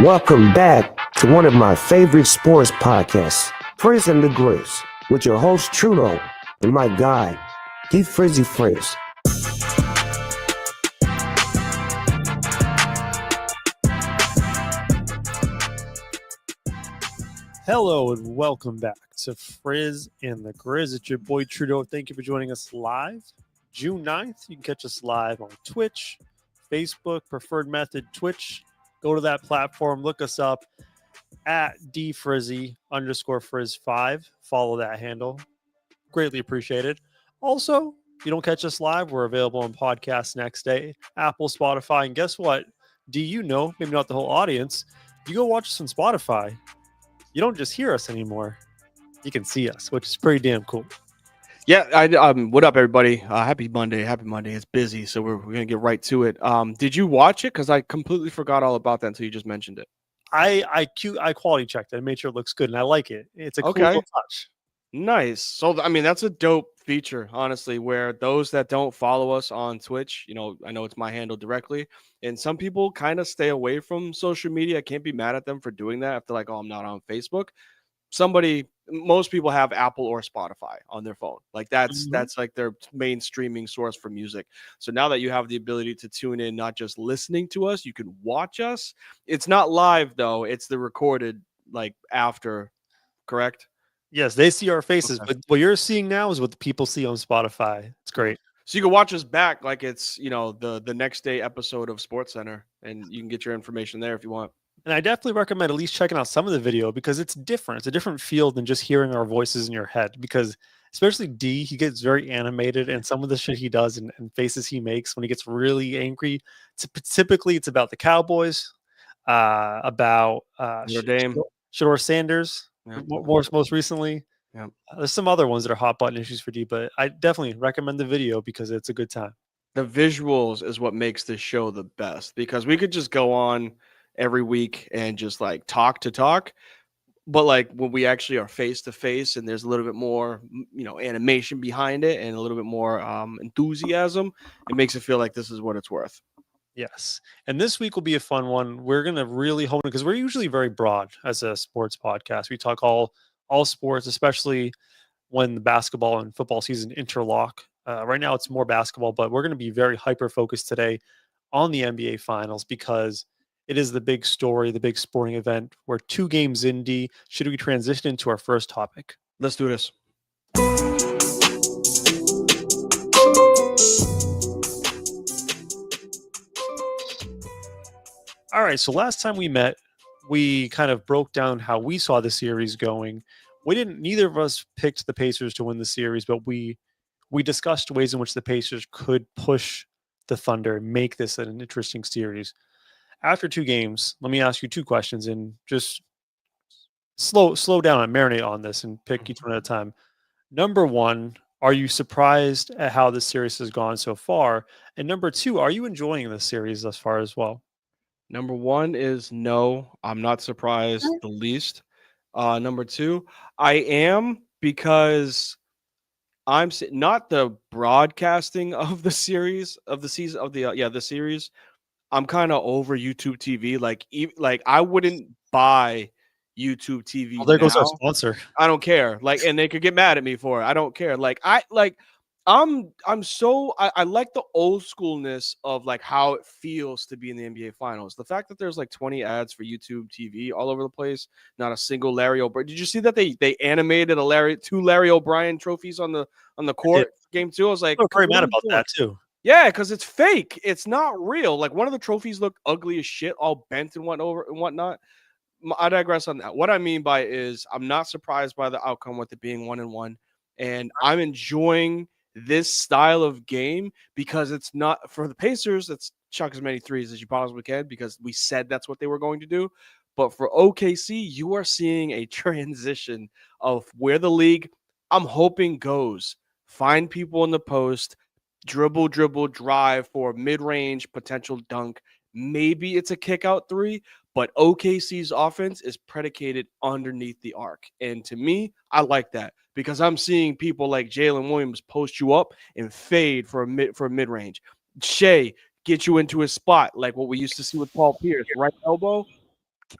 Welcome back to one of my favorite sports podcasts, Frizz and the Grizz, with your host Trudeau and my guy, Frizzy Frizz. Hello and welcome back to Frizz and the Grizz. It's your boy Trudeau. Thank you for joining us live. June 9th, you can catch us live on Twitch, Facebook, preferred method, Twitch. Go to that platform, look us up. at dfrizzy_frizz5. Follow that handle. Greatly appreciated. Also, if you don't catch us live, we're available on podcasts next day, Apple, Spotify, and guess what? Do you know? Maybe not the whole audience. You go watch us on Spotify. You don't just hear us anymore. You can see us, which is pretty damn cool. Yeah, what up, everybody? Happy Monday. Happy Monday. It's busy, so we're gonna get right to it. Did you watch it? Because I completely forgot all about that until you just mentioned it. I quality checked it and made sure it looks good, and I like it. It's a cool Okay, little touch. nice. So, I mean, that's a dope feature, honestly. Where those that don't follow us on Twitch, I know it's my handle directly, and some people kind of stay away from social media. I can't be mad at them for doing that. If they're like, "Oh, I'm not on Facebook." Most people have Apple or Spotify on their phone. Like that's like their main streaming source for music. So now that you have the ability to tune in, not just listening to us, you can watch us. It's not live though. It's the recorded like after, correct? Yes, they see our faces, Okay. but what you're seeing now is what the people see on Spotify. It's great. So you can watch us back like it's, the next day episode of Sports Center, and you can get your information there if you want. And I definitely recommend at least checking out some of the video because it's different. It's a different feel than just hearing our voices in your head. Because especially D, he gets very animated, and some of the shit he does and faces he makes when he gets really angry. Typically, it's about the Cowboys, about Notre Dame. Shador Sanders, Yeah. most recently. Yeah. There's some other ones that are hot button issues for D, but I definitely recommend the video because it's a good time. The visuals is what makes this show the best, because we could just go on every week and just like talk to talk, but like when we actually are face to face and there's a little bit more animation behind it and a little bit more enthusiasm, it makes it feel like this is what it's worth. Yes. And this week will be a fun one. We're going to really hone it because we're usually very broad as a sports podcast. We talk all sports, especially when the basketball and football season interlock. Right now it's more basketball, but we're going to be very hyper focused today on the NBA finals because it is the big story, the big sporting event. We're 2 games in. D. Should we transition into our first topic? Let's do this. All right. So last time we met, we kind of broke down how we saw the series going. Neither of us picked the Pacers to win the series, but we discussed ways in which the Pacers could push the Thunder and make this an interesting series. After 2 games, let me ask you 2 questions and just slow down and marinate on this and pick each one at a time. Number 1, are you surprised at how this series has gone so far? And number 2, are you enjoying this series thus far as well? Number 1 is no, I'm not surprised the least. Number 2, I am, because not the broadcasting of the series of the season of the series. I'm kind of over YouTube TV. Like I wouldn't buy YouTube TV Well, there goes our now. sponsor. I don't care. Like, and they could get mad at me for it. I don't care. I like the old schoolness of like how it feels to be in the NBA finals. The fact that there's like 20 ads for YouTube TV all over the place, not a single Larry O'Brien. Did you see that they animated two Larry O'Brien trophies on the court game 2? I was like, I'm very mad about that too. Yeah, because it's fake. It's not real. Like, one of the trophies looked ugly as shit, all bent and whatnot. I digress on that. What I mean by is I'm not surprised by the outcome with it being 1-1, and I'm enjoying this style of game because it's not for the Pacers. It's chuck as many threes as you possibly can because we said that's what they were going to do. But for OKC, you are seeing a transition of where the league, I'm hoping, goes. Find people in the post, dribble, drive for mid-range potential dunk. Maybe it's a kick out 3, but OKC's offense is predicated underneath the arc. And to me, I like that because I'm seeing people like Jalen Williams post you up and fade for a mid-range. Shea get you into his spot, like what we used to see with Paul Pierce, right elbow,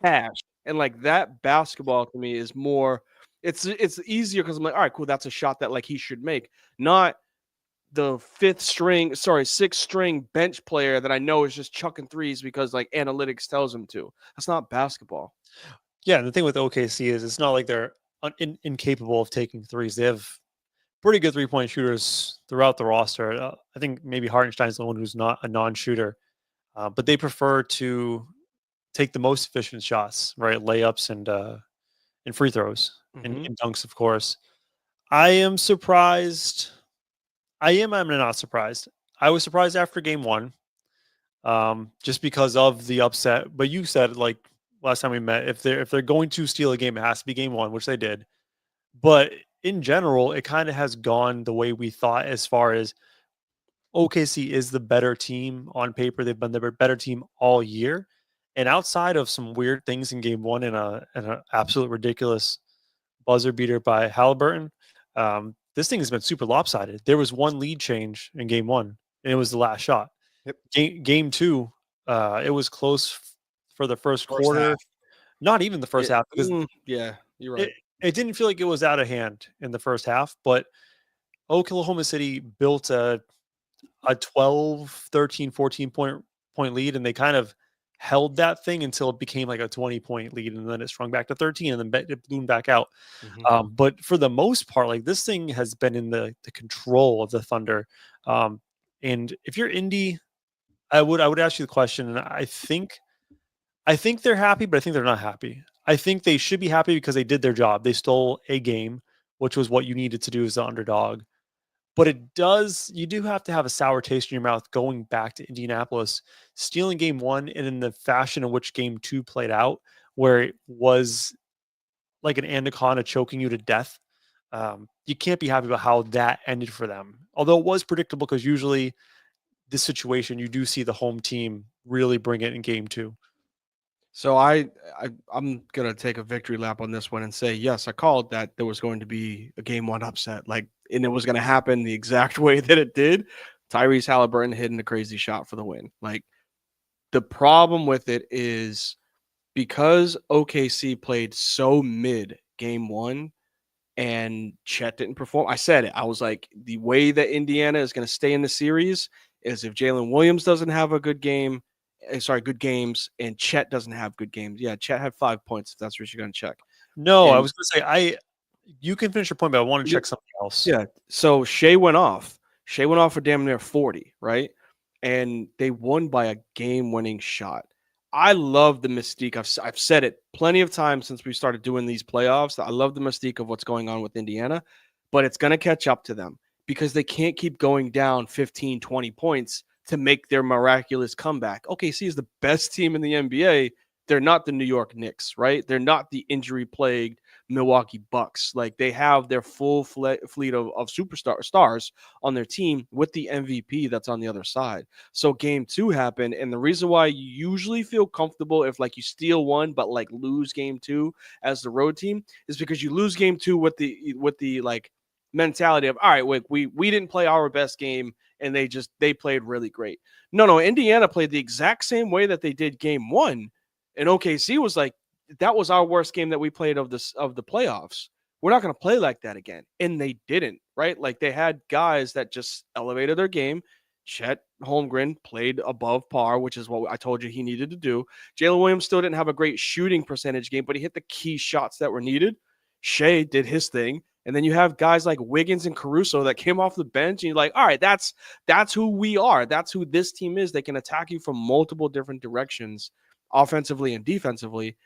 cash. And like that basketball to me is more, it's easier because I'm like, all right, cool, that's a shot that like he should make, not the sixth string bench player that I know is just chucking threes because like analytics tells him to. That's not basketball. Yeah, the thing with OKC is it's not like they're incapable of taking threes. They have pretty good 3-point shooters throughout the roster. I think maybe Hartenstein's the one who's not a non-shooter, but they prefer to take the most efficient shots, right? Layups and free throws and dunks, of course. I am surprised. I'm not surprised. I was surprised after game one, just because of the upset. But you said like last time we met, if they're going to steal a game, it has to be game one, which they did. But in general, it kind of has gone the way we thought as far as OKC is the better team on paper. They've been the better team all year. And outside of some weird things in game one and an absolute ridiculous buzzer beater by Halliburton, this thing has been super lopsided. There was one lead change in game one, and it was the last shot. Yep. Game two, it was close for the first quarter. Half. Not even the first half, because yeah, you're right. it didn't feel like it was out of hand in the first half, but Oklahoma City built a 12, 13, 14 point lead, and they kind of held that thing until it became like a 20-point lead, and then it swung back to 13, and then it ballooned back out. But for the most part, like this thing has been in the control of the Thunder. And if you're Indy, I would ask you the question, and I think they're happy, but I think they're not happy. I think they should be happy because they did their job. They stole a game, which was what you needed to do as the underdog. But you do have to have a sour taste in your mouth going back to Indianapolis, stealing game one, and in the fashion in which game two played out, where it was like an anaconda choking you to death. You can't be happy about how that ended for them. Although it was predictable, because usually this situation, you do see the home team really bring it in game two. So I'm gonna take a victory lap on this one and say yes, I called that there was going to be a game one upset, and it was going to happen the exact way that it did. Tyrese Halliburton hitting a crazy shot for the win. Like, the problem with it is because OKC played so mid game one and Chet didn't perform. I said it. I was like, the way that Indiana is going to stay in the series is if Jalen Williams doesn't have a good game. Good games, and Chet doesn't have good games. Yeah, Chet had 5 points, if that's what you're going to check. No, I was going to say, you can finish your point, but I want to check something else. Yeah, so Shea went off. Shea went off for damn near 40, right? And they won by a game-winning shot. I love the mystique. I've said it plenty of times since we started doing these playoffs. I love the mystique of what's going on with Indiana, but it's going to catch up to them because they can't keep going down 15, 20 points to make their miraculous comeback. OKC is the best team in the NBA. They're not the New York Knicks, right? They're not the injury-plagued Milwaukee Bucks. Like, they have their full fleet of stars on their team with the MVP that's on the other side. So game two happened, and the reason why you usually feel comfortable if like you steal one but like lose game two as the road team is because you lose game two with the like mentality of, all right, wait, we didn't play our best game and they played really great. No, Indiana played the exact same way that they did game one, and OKC was like, that was our worst game that we played of the playoffs. We're not going to play like that again. And they didn't, right? Like, they had guys that just elevated their game. Chet Holmgren played above par, which is what I told you he needed to do. Jalen Williams still didn't have a great shooting percentage game, but he hit the key shots that were needed. Shea did his thing. And then you have guys like Wiggins and Caruso that came off the bench, and you're like, all right, that's who we are. That's who this team is. They can attack you from multiple different directions, offensively and defensively.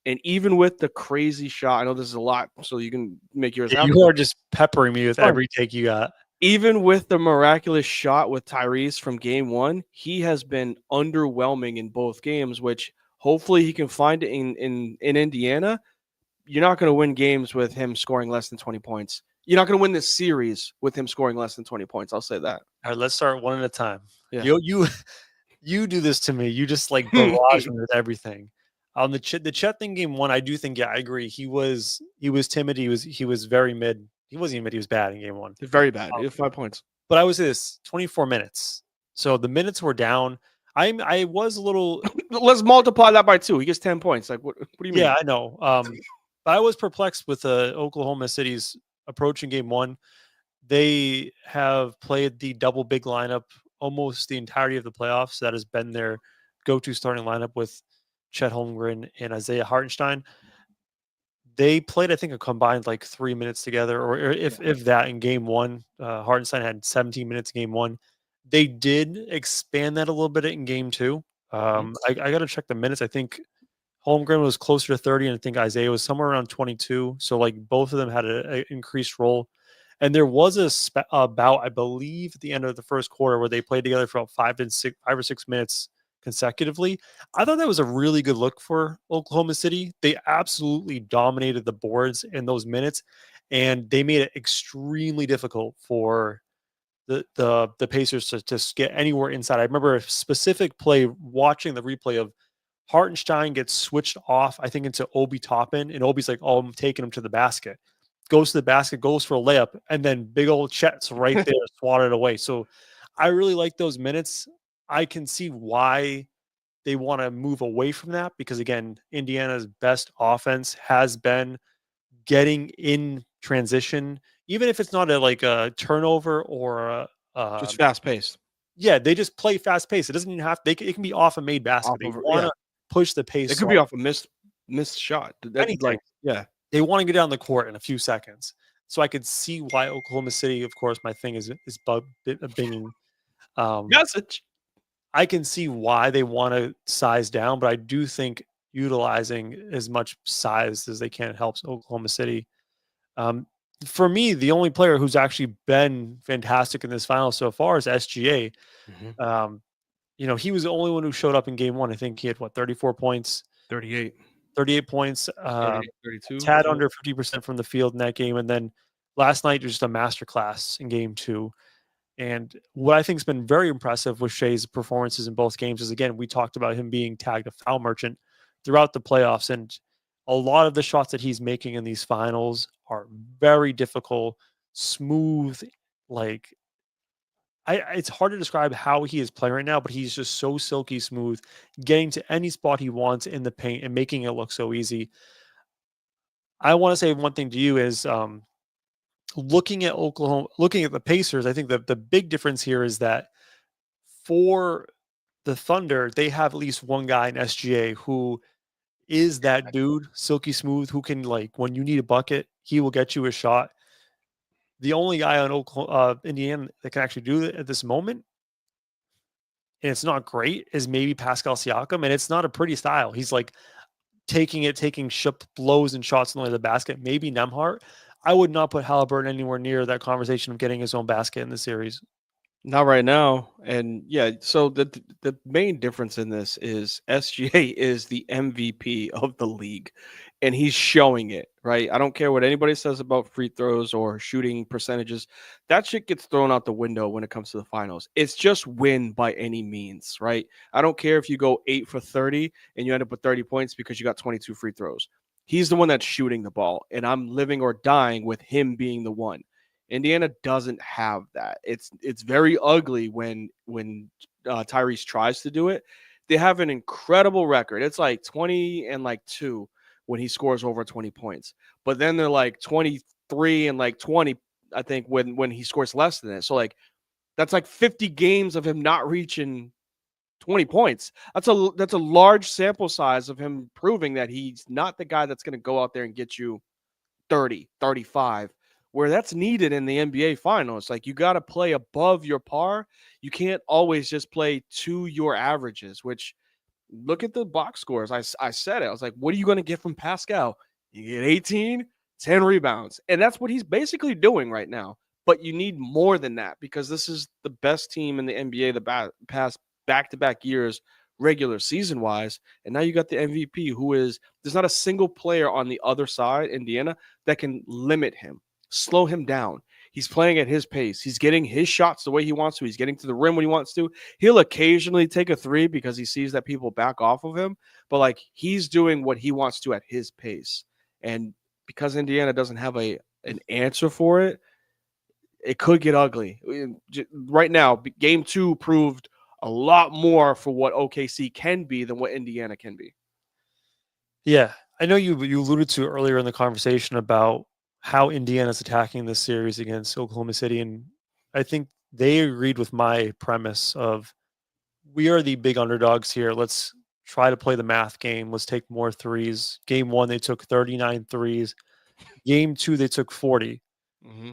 And even with the crazy shot, I know this is a lot, so you can make yours happen. You are just peppering me with every take you got. Even with the miraculous shot with Tyrese from game one, he has been underwhelming in both games, which hopefully he can find it in Indiana. You're not going to win games with him scoring less than 20 points. You're not going to win this series with him scoring less than 20 points. I'll say that. All right, let's start one at a time. Yeah. You do this to me. You just like barrage me with everything. On the Chet thing, game one, I do think, yeah, I agree. He was timid. He was very mid. He wasn't even mid. He was bad in game one. Very bad. He had 5 points. But I was this 24 minutes. So the minutes were down. I was a little. Let's multiply that by 2. He gets 10 points. Like, what do you mean? Yeah, I know. But I was perplexed with Oklahoma City's approach in game one. They have played the double big lineup almost the entirety of the playoffs. That has been their go-to starting lineup with Chet Holmgren and Isaiah Hartenstein. They played, I think, a combined like 3 minutes together, or if that, in game one. Hartenstein had 17 minutes in game one. They did expand that a little bit in game two. I got to check the minutes. I think Holmgren was closer to 30, and I think Isaiah was somewhere around 22. So like both of them had an increased role. And there was a bout, I believe, at the end of the first quarter where they played together for about 5 or 6 minutes consecutively. I thought that was a really good look for Oklahoma City. They absolutely dominated the boards in those minutes, and they made it extremely difficult for the Pacers to get anywhere inside. I remember a specific play watching the replay of Hartenstein gets switched off, I think, into Obi Toppin, and Obi's like, "Oh, I'm taking him to the basket." Goes to the basket, goes for a layup, and then big old Chet's right there, swatted away. So I really like those minutes. I can see why they want to move away from that because, again, Indiana's best offense has been getting in transition, even if it's not a turnover or Just fast paced. yeah, they just play fast paced. It doesn't even have it can be off a made basket. Off They of want to push the pace. It could be off a missed shot. Anything. Yeah. They want to get down the court in a few seconds. So I could see why Oklahoma City, of course, my thing is binging. Message. I can see why they want to size down, but I do think utilizing as much size as they can helps Oklahoma City. For me, the only player who's actually been fantastic in this final so far is SGA. He was the only one who showed up in game one. I think he had 34 points, 38 points, 32. tad under 50% from the field in that game. And then last night, just a masterclass in game two. And what I think has been very impressive with Shea's performances in both games is, again, we talked about him being tagged a foul merchant throughout the playoffs. And a lot of the shots that he's making in these finals are very difficult, smooth. It's hard to describe how he is playing right now, but he's just so silky smooth, getting to any spot he wants in the paint and making it look so easy. I want to say one thing to you is, looking at the Pacers, I think the big difference here is that for the Thunder, they have at least one guy in SGA who is that dude, silky smooth, who can, when you need a bucket, he will get you a shot. The only guy on Indiana that can actually do it at this moment, and it's not great, is maybe Pascal Siakam, and it's not a pretty style. He's taking blows and shots in the basket. Maybe Nembhard. I would not put Halliburton anywhere near that conversation of getting his own basket in the series. Not right now. And yeah, so the main difference in this is SGA is the MVP of the league, and he's showing it, right? I don't care what anybody says about free throws or shooting percentages. That shit gets thrown out the window when it comes to the finals. It's just win by any means, right? I don't care if you go 8 for 30 and you end up with 30 points because you got 22 free throws. He's the one that's shooting the ball, and I'm living or dying with him being the one. Indiana doesn't have that. It's very ugly when Tyrese tries to do it. They have an incredible record. It's 20-2 when he scores over 20 points. But then they're 23 and 20, I think, when he scores less than it. So that's 50 games of him not reaching 20 points. That's a large sample size of him proving that he's not the guy that's going to go out there and get you 30, 35. Where that's needed in the NBA finals. You got to play above your par. You can't always just play to your averages, which look at the box scores. I said it. I was like, what are you going to get from Pascal? You get 18, 10 rebounds. And that's what he's basically doing right now. But you need more than that because this is the best team in the NBA the past back-to-back years, regular season-wise. And now you got the MVP there's not a single player on the other side, Indiana, that can limit him. Slow him down. He's playing at his pace. He's getting his shots the way he wants to. He's getting to the rim when he wants to. He'll occasionally take a three because he sees that people back off of him. But he's doing what he wants to at his pace. And because Indiana doesn't have an answer for it, it could get ugly. Right now, game two proved a lot more for what OKC can be than what Indiana can be. Yeah. I know you alluded to earlier in the conversation about how Indiana's attacking this series against Oklahoma City. And I think they agreed with my premise of we are the big underdogs here. Let's try to play the math game. Let's take more threes. Game one, they took 39 threes. Game two, they took 40. Mm-hmm.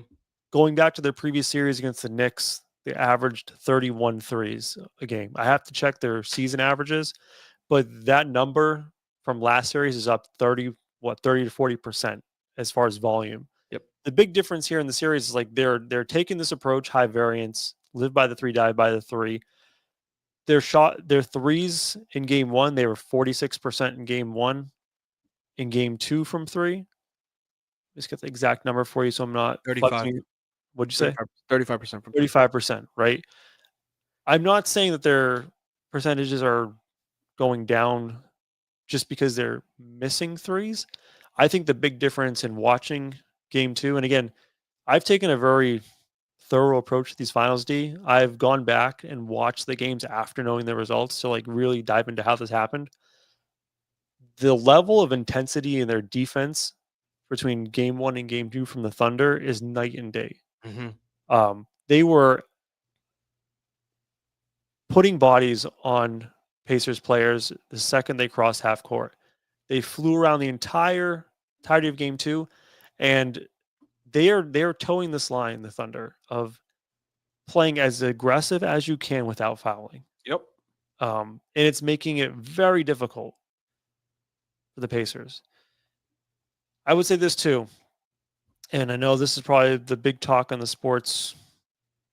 Going back to their previous series against the Knicks, they averaged 31 threes a game. I have to check their season averages, but that number from last series is up 30 to 40% as far as volume. Yep. The big difference here in the series is like they're taking this approach, high variance, live by the three, die by the three. Their threes in game one, they were 46% in game one. In game two from three, just get the exact number for you, so I'm not 35. flexing. What'd you say? 35% from 35%, right? I'm not saying that their percentages are going down just because they're missing threes. I think the big difference in watching game two, and again, I've taken a very thorough approach to these finals, D. I've gone back and watched the games after knowing the results to like really dive into how this happened. The level of intensity in their defense between game one and game two from the Thunder is night and day. They were putting bodies on Pacers players the second they crossed half court. They flew around the entirety of game two, and they are towing this line, the Thunder, of playing as aggressive as you can without fouling. Yep. And it's making it very difficult for the Pacers. I would say this too, and I know this is probably the big talk on the sports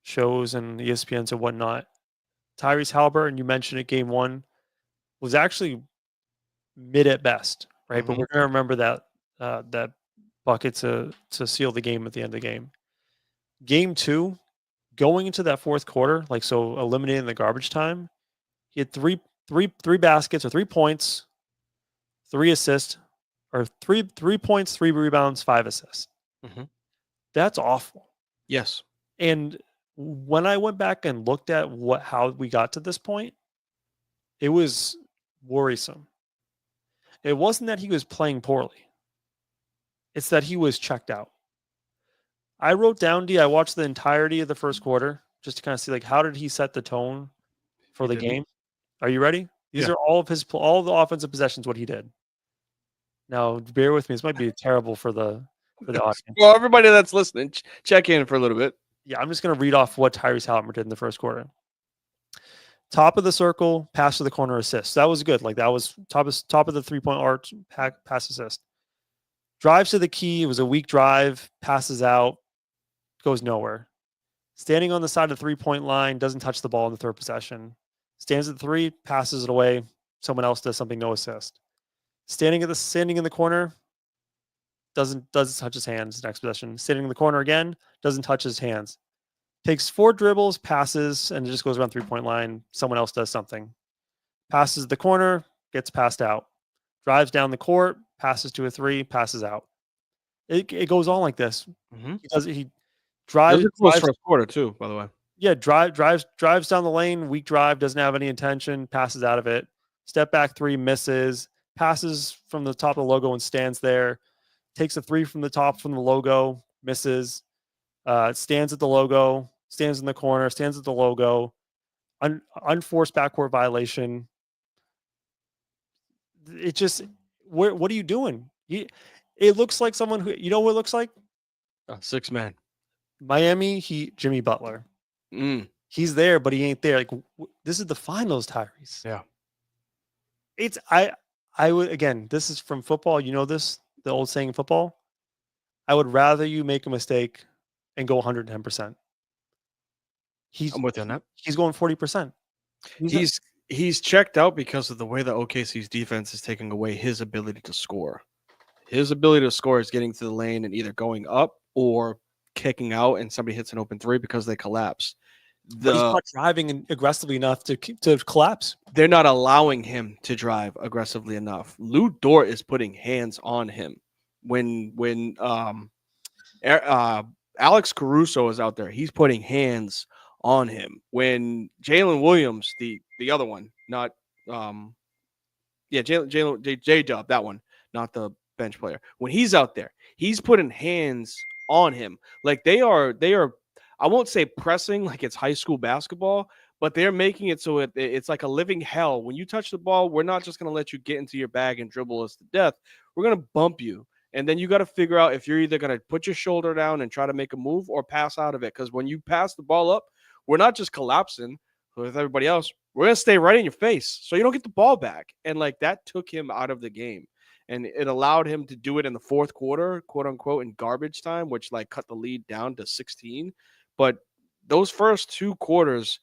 shows and ESPNs and whatnot. Tyrese Halliburton, you mentioned it, game one, was actually mid at best, right? But we're going to remember that bucket to seal the game at the end of the game. Game two, going into that fourth quarter, like so eliminating the garbage time, he had three baskets or 3 points, 3 assists, or 3 points, 3 rebounds, 5 assists. That's awful. Yes. And when I went back and looked at how we got to this point, it was worrisome. It wasn't that he was playing poorly. It's that he was checked out. I wrote down, I watched the entirety of the first quarter just to kind of see like how did he set the tone for the game. Are you ready? These are all of the offensive possessions, what he did. Now, bear with me. This might be terrible for the audience. Well, everybody that's listening, check in for a little bit. Yeah, I'm just going to read off what Tyrese Halliburton did in the first quarter. Top of the circle, pass to the corner, assist. That was good. Like that was top of the 3-point arc, pass assist. Drives to the key. It was a weak drive. Passes out. Goes nowhere. Standing on the side of the 3-point line, doesn't touch the ball in the third possession. Stands at 3, passes it away. Someone else does something, no assist. Standing in the corner, doesn't touch his hands next possession. Standing in the corner again, doesn't touch his hands. Takes 4 dribbles, passes, and it just goes around 3-point line. Someone else does something. Passes the corner, gets passed out. Drives down the court, passes to a 3, passes out. It goes on like this. He drives first quarter too, by the way. Yeah, drives down the lane, weak drive, doesn't have any intention, passes out of it. Step back 3, misses. Passes from the top of the logo and stands there. Takes a 3 from the top from the logo, misses. Stands at the logo, stands in the corner, stands at the logo. Unforced backcourt violation. It just, what are you doing? It looks like someone who, you know what it looks like? 6 man. Miami Heat, Jimmy Butler. He's there, but he ain't there. Like this is the finals, Tyrese. Yeah. It's I would, again, this is from football. You know this, the old saying in football. I would rather you make a mistake and go 110%. I'm with you on that. He's going 40%. He's checked out because of the way that OKC's defense is taking away his ability to score. His ability to score is getting to the lane and either going up or kicking out, and somebody hits an open 3 because they collapse. But he's not driving aggressively enough to collapse. They're not allowing him to drive aggressively enough. Lou Dort is putting hands on him. When Alex Caruso is out there, he's putting hands on him. When Jalen Williams, the other one, not J-Dub, that one, not the bench player. When he's out there, he's putting hands on him. Like they are, I won't say pressing like it's high school basketball, but they're making it so it's like a living hell. When you touch the ball, we're not just going to let you get into your bag and dribble us to death. We're going to bump you. And then you got to figure out if you're either going to put your shoulder down and try to make a move or pass out of it. Because when you pass the ball up, we're not just collapsing. with everybody else, we're gonna stay right in your face so you don't get the ball back. And like that took him out of the game. And it allowed him to do it in the fourth quarter, quote unquote, in garbage time, which like cut the lead down to 16. But those first 2 quarters,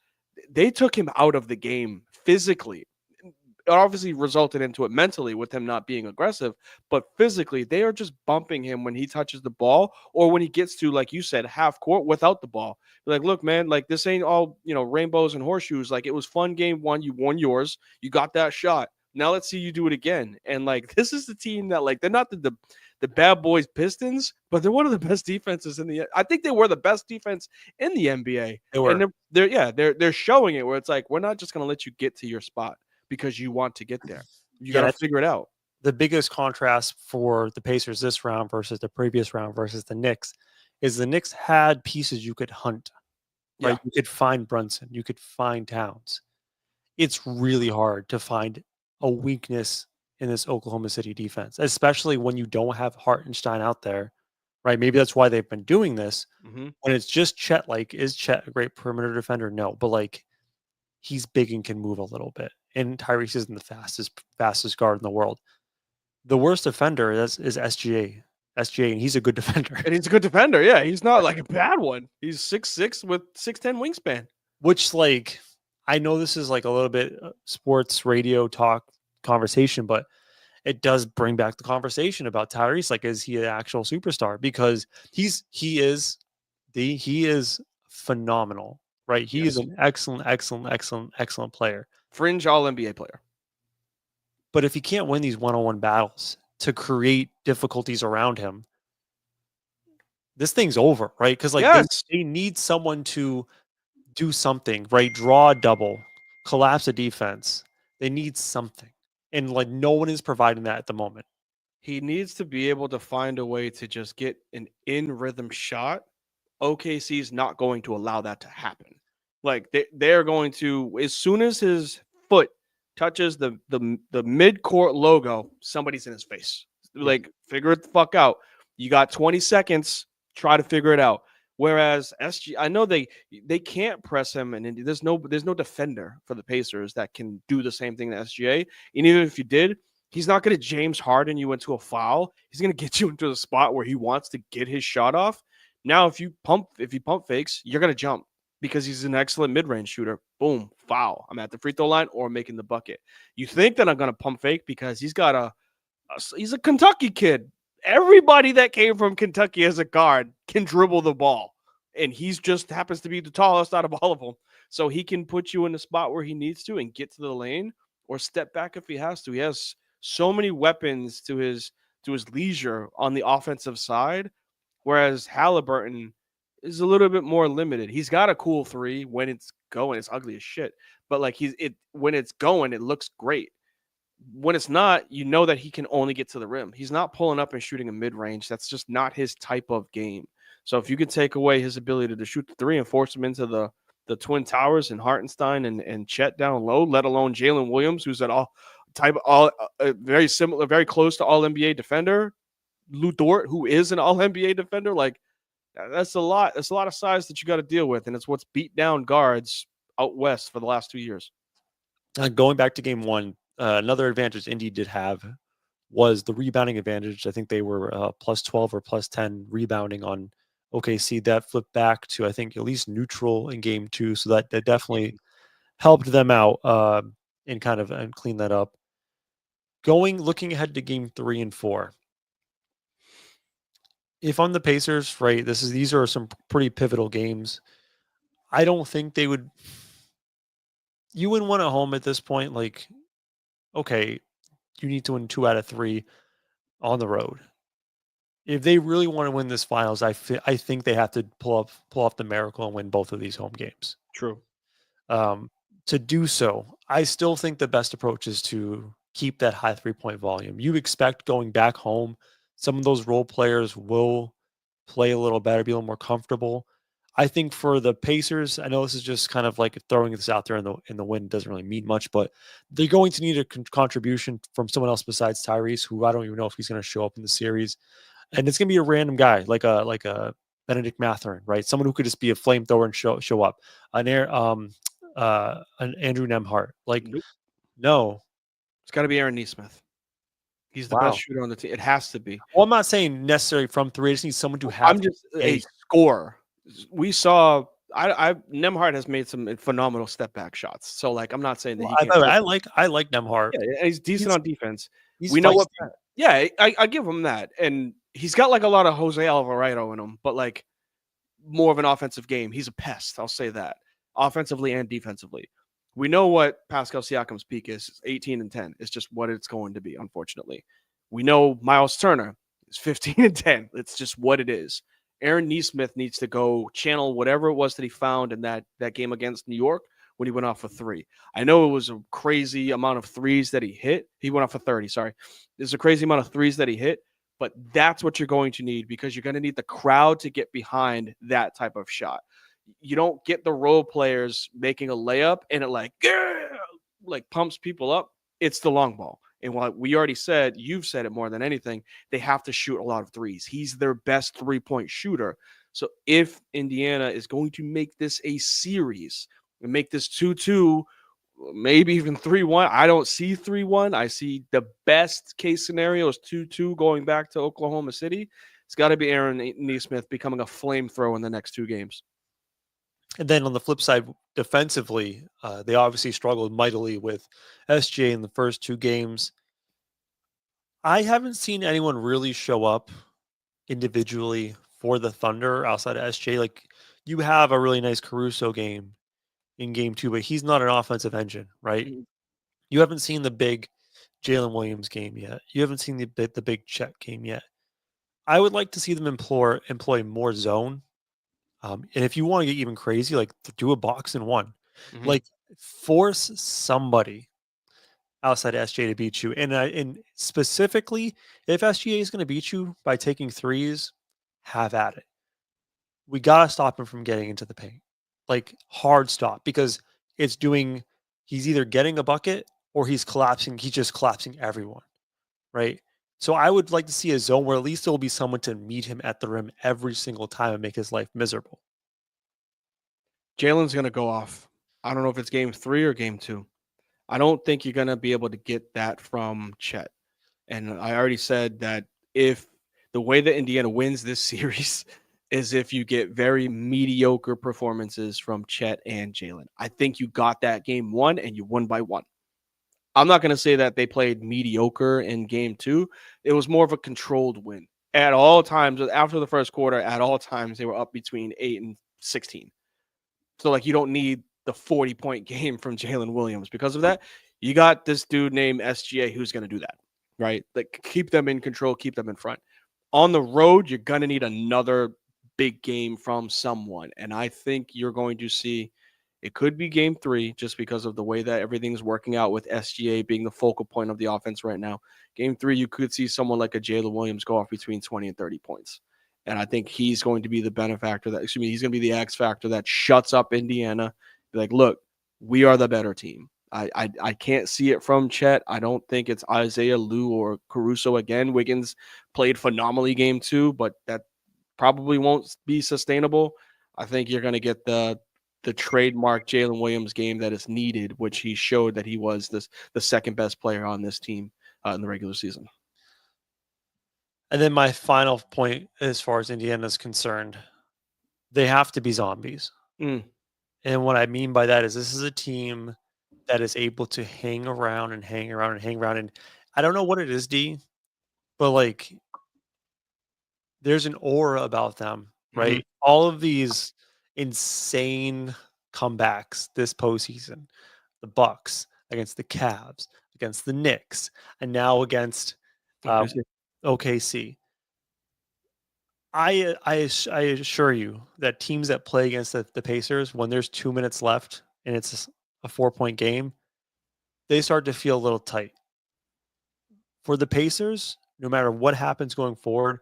they took him out of the game physically. It obviously resulted into it mentally with him not being aggressive, but physically, they are just bumping him when he touches the ball or when he gets to, like you said, half court without the ball. Like, look, man, like this ain't all, rainbows and horseshoes. Like, it was fun game one. You won yours. You got that shot. Now let's see you do it again. And like, this is the team that, like, they're not the bad boys Pistons, but they're one of the best defenses in I think they were the best defense in the NBA. They were. And they're showing it where it's like, we're not just going to let you get to your spot because you want to get there. You got to figure it out. The biggest contrast for the Pacers this round versus the previous round versus the Knicks is the Knicks had pieces you could hunt, right? Yeah. You could find Brunson, you could find Towns. It's really hard to find a weakness in this Oklahoma City defense, especially when you don't have Hartenstein out there, right? Maybe that's why they've been doing this. Mm-hmm. When it's just Chet, like, is Chet a great perimeter defender? No, but like, he's big and can move a little bit. And Tyrese isn't the fastest guard in the world. The worst defender is SGA, and he's a good defender. And he's a good defender. Yeah, he's not like a bad one. He's 6'6" with 6'10" wingspan. Which, like, I know this is like a little bit sports radio talk conversation, but it does bring back the conversation about Tyrese. Like, is he an actual superstar? Because he is phenomenal, right? He is an excellent player. Fringe All-NBA player. But if he can't win these one-on-one battles to create difficulties around him, this thing's over, right? Because like they need someone to do something, right? Draw a double, collapse a defense. They need something. And like no one is providing that at the moment. He needs to be able to find a way to just get an in-rhythm shot. OKC's not going to allow that to happen. Like they're going to, as soon as his foot touches the mid-court logo, somebody's in his face. Like, figure it the fuck out. You got 20 seconds. Try to figure it out. Whereas SG, I know they can't press him, and there's no defender for the Pacers that can do the same thing to SGA. And even if you did, he's not going to James Harden you into a foul. He's going to get you into the spot where he wants to get his shot off. Now, if he pump fakes, you're going to jump because he's an excellent mid-range shooter. Boom, foul. I'm at the free throw line or making the bucket. You think that I'm going to pump fake because he's got he's a Kentucky kid. Everybody that came from Kentucky as a guard can dribble the ball, and he's just happens to be the tallest out of all of them. So he can put you in the spot where he needs to and get to the lane or step back if he has to. He has so many weapons to his leisure on the offensive side, whereas Halliburton is a little bit more limited. He's got a cool three when it's going. It's ugly as shit, but like when it's going, it looks great. When it's not, you know that he can only get to the rim. He's not pulling up and shooting a mid-range. That's just not his type of game. So if you could take away his ability to shoot the three and force him into the Twin Towers and Hartenstein and Chet down low, let alone Jalen Williams, who's at very similar, very close to All-NBA defender, Lou Dort, who is an All-NBA defender, like that's a lot. That's a lot of size that you got to deal with, and it's what's beat down guards out west for the last 2 years. Going back to game one, another advantage Indy did have was the rebounding advantage. I think they were plus 12 or plus 10 rebounding on OKC. That flipped back to, I think, at least neutral in game two. So that definitely helped them out and kind of clean that up. Looking ahead to game 3 and 4. If I'm the Pacers, right, these are some pretty pivotal games. I don't think they would. You wouldn't want at home at this point. Like, okay, you need to win 2 out of 3 on the road. If they really want to win this finals, I think they have to pull off the miracle and win both of these home games. True. To do so, I still think the best approach is to keep that high 3-point volume. You expect going back home, some of those role players will play a little better, be a little more comfortable. I think for the Pacers, I know this is just kind of like throwing this out there in the wind, doesn't really mean much, but they're going to need a contribution from someone else besides Tyrese, who I don't even know if he's going to show up in the series. And it's going to be a random guy, like a Benedict Mathurin, right? Someone who could just be a flamethrower and show up. an Andrew Nemhart. Like, Nope. no. It's got to be Aaron Nesmith. He's the Wow. best shooter on the team. It has to be. Well, I'm not saying necessarily from three. I just need someone to have. I'm just a scorer. We saw. I Nemhart has made some phenomenal step back shots. So like, I'm not saying that he can't. I like Nemhart. Yeah, he's decent on defense. We know what. Yeah, I give him that, and he's got like a lot of Jose Alvarado in him, but like more of an offensive game. He's a pest. I'll say that, offensively and defensively. We know what Pascal Siakam's peak is. 18 and 10. It's just what it's going to be, unfortunately. We know Miles Turner is 15 and 10. It's just what it is. Aaron Nesmith needs to go channel whatever it was that he found in that game against New York when he went off for 3. I know it was a crazy amount of threes that he hit. He went off for 30, sorry. There's a crazy amount of threes that he hit, but that's what you're going to need because you're going to need the crowd to get behind that type of shot. You don't get the role players making a layup and it like pumps people up. It's the long ball. And what we already said, you've said it more than anything, they have to shoot a lot of threes. He's their best 3-point shooter. So if Indiana is going to make this a series and make this 2-2, maybe even 3-1, I don't see 3-1. I see the best case scenario is 2-2 going back to Oklahoma City. It's got to be Aaron Nesmith becoming a flamethrower in the next 2 games. And then on the flip side, defensively, they obviously struggled mightily with SGA in the first 2 games. I haven't seen anyone really show up individually for the Thunder outside of SGA. Like, you have a really nice Caruso game in game 2, but he's not an offensive engine, right? Mm-hmm. You haven't seen the big Jalen Williams game yet. You haven't seen the big Chet game yet. I would like to see them employ more zone. And if you want to get even crazy, like do a box and 1, like force somebody outside SGA to beat you. And specifically, if SGA is going to beat you by taking threes, have at it. We got to stop him from getting into the paint, like hard stop, because he's either getting a bucket or he's collapsing. He's just collapsing everyone. Right. So I would like to see a zone where at least there will be someone to meet him at the rim every single time and make his life miserable. Jalen's going to go off. I don't know if it's game 3 or game 2. I don't think you're going to be able to get that from Chet. And I already said that if the way that Indiana wins this series is if you get very mediocre performances from Chet and Jalen. I think you got that game 1 and you won by 1. I'm not going to say that they played mediocre in game 2. It was more of a controlled win. At all times, after the first quarter, at all times, they were up between 8 and 16. So, like, you don't need the 40-point game from Jalen Williams. Because of that, you got this dude named SGA who's going to do that, right? Like, keep them in control, keep them in front. On the road, you're going to need another big game from someone. And I think you're going to see it could be game 3 just because of the way that everything's working out with SGA being the focal point of the offense right now. Game 3, you could see someone like a Jalen Williams go off between 20 and 30 points. And I think he's going to be the benefactor he's going to be the X factor that shuts up Indiana. Be like, look, we are the better team. I can't see it from Chet. I don't think it's Isaiah Liu or Caruso again. Wiggins played phenomenally game 2, but that probably won't be sustainable. I think you're going to get the trademark Jalen Williams game that is needed, which he showed that he was the second best player on this team in the regular season. And then my final point, as far as Indiana is concerned, they have to be zombies. And what I mean by that is this is a team that is able to hang around and hang around and hang around. And I don't know what it is, D, but like there's an aura about them, right? All of these insane comebacks this postseason, the Bucks against the Cavs, against the Knicks, and now against OKC. I assure you that teams that play against the Pacers, when there's 2 minutes left and it's a 4-point game, they start to feel a little tight. For the Pacers, no matter what happens going forward,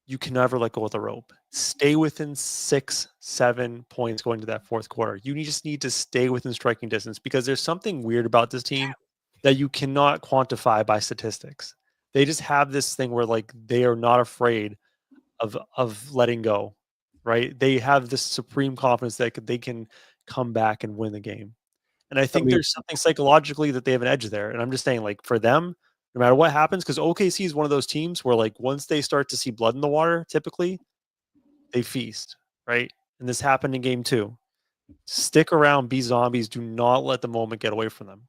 you can never let go of the rope. Stay within 6-7 points going to that fourth quarter. You just need to stay within striking distance because there's something weird about this team that you cannot quantify by statistics. They just have this thing where like they are not afraid of letting go, right? They have this supreme confidence that they can come back and win the game. And I think there's something psychologically that they have an edge there. And I'm just saying, like, for them, no matter what happens, because OKC is one of those teams where, like, once they start to see blood in the water, typically they feast, right? And this happened in game 2. Stick around, be zombies. Do not let the moment get away from them.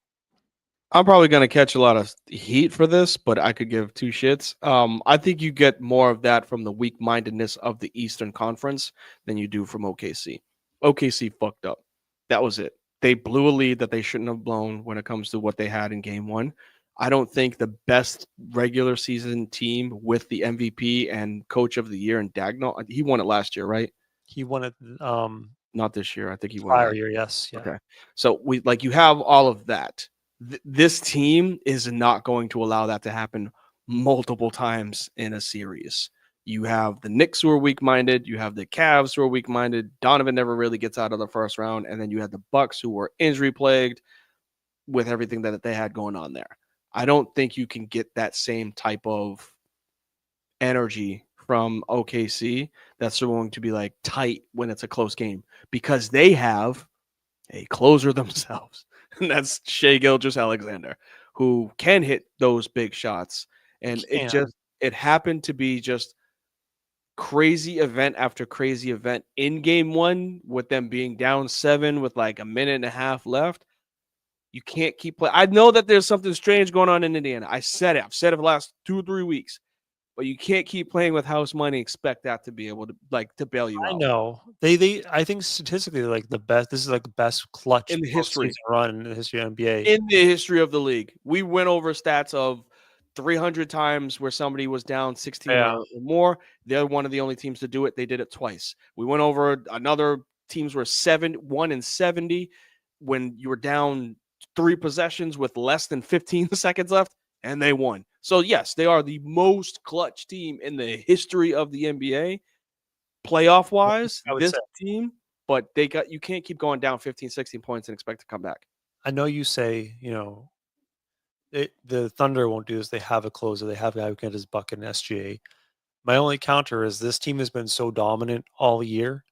I'm probably going to catch a lot of heat for this, but I could give two shits. I think you get more of that from the weak-mindedness of the Eastern Conference than you do from OKC. OKC fucked up. That was it. They blew a lead that they shouldn't have blown when it comes to what they had in game 1. I don't think the best regular season team with the MVP and coach of the year in Dagnall, he won it last year, right? He won it Not this year. I think he won prior year, yes. Yeah. Okay. So you have all of that. This team is not going to allow that to happen multiple times in a series. You have the Knicks who are weak-minded. You have the Cavs who are weak-minded. Donovan never really gets out of the first round. And then you have the Bucks who were injury-plagued with everything that they had going on there. I don't think you can get that same type of energy from OKC that's going to be like tight when it's a close game because they have a closer themselves. And that's Shai Gilgeous-Alexander, who can hit those big shots. And it happened to be just crazy event after crazy event in game 1 with them being down 7 with like a minute and a half left. You can't keep playing. I know that there's something strange going on in Indiana. I've said it for the last 2 or 3 weeks. But you can't keep playing with house money. Expect that to be able to bail you out. I know I think statistically they're like the best. This is like the best clutch in the history run in the history of NBA. In the history of the league, we went over stats of 300 times where somebody was down 16 or more. They're one of the only teams to do it. They did it twice. We went over another teams were 1 in 70 when you were down 3 possessions with less than 15 seconds left, and they won. So, yes, they are the most clutch team in the history of the NBA, playoff-wise, this team. But you can't keep going down 15, 16 points and expect to come back. I know you say, the Thunder won't do this. They have a closer. They have a guy who can get his bucket in SGA. My only counter is this team has been so dominant all year,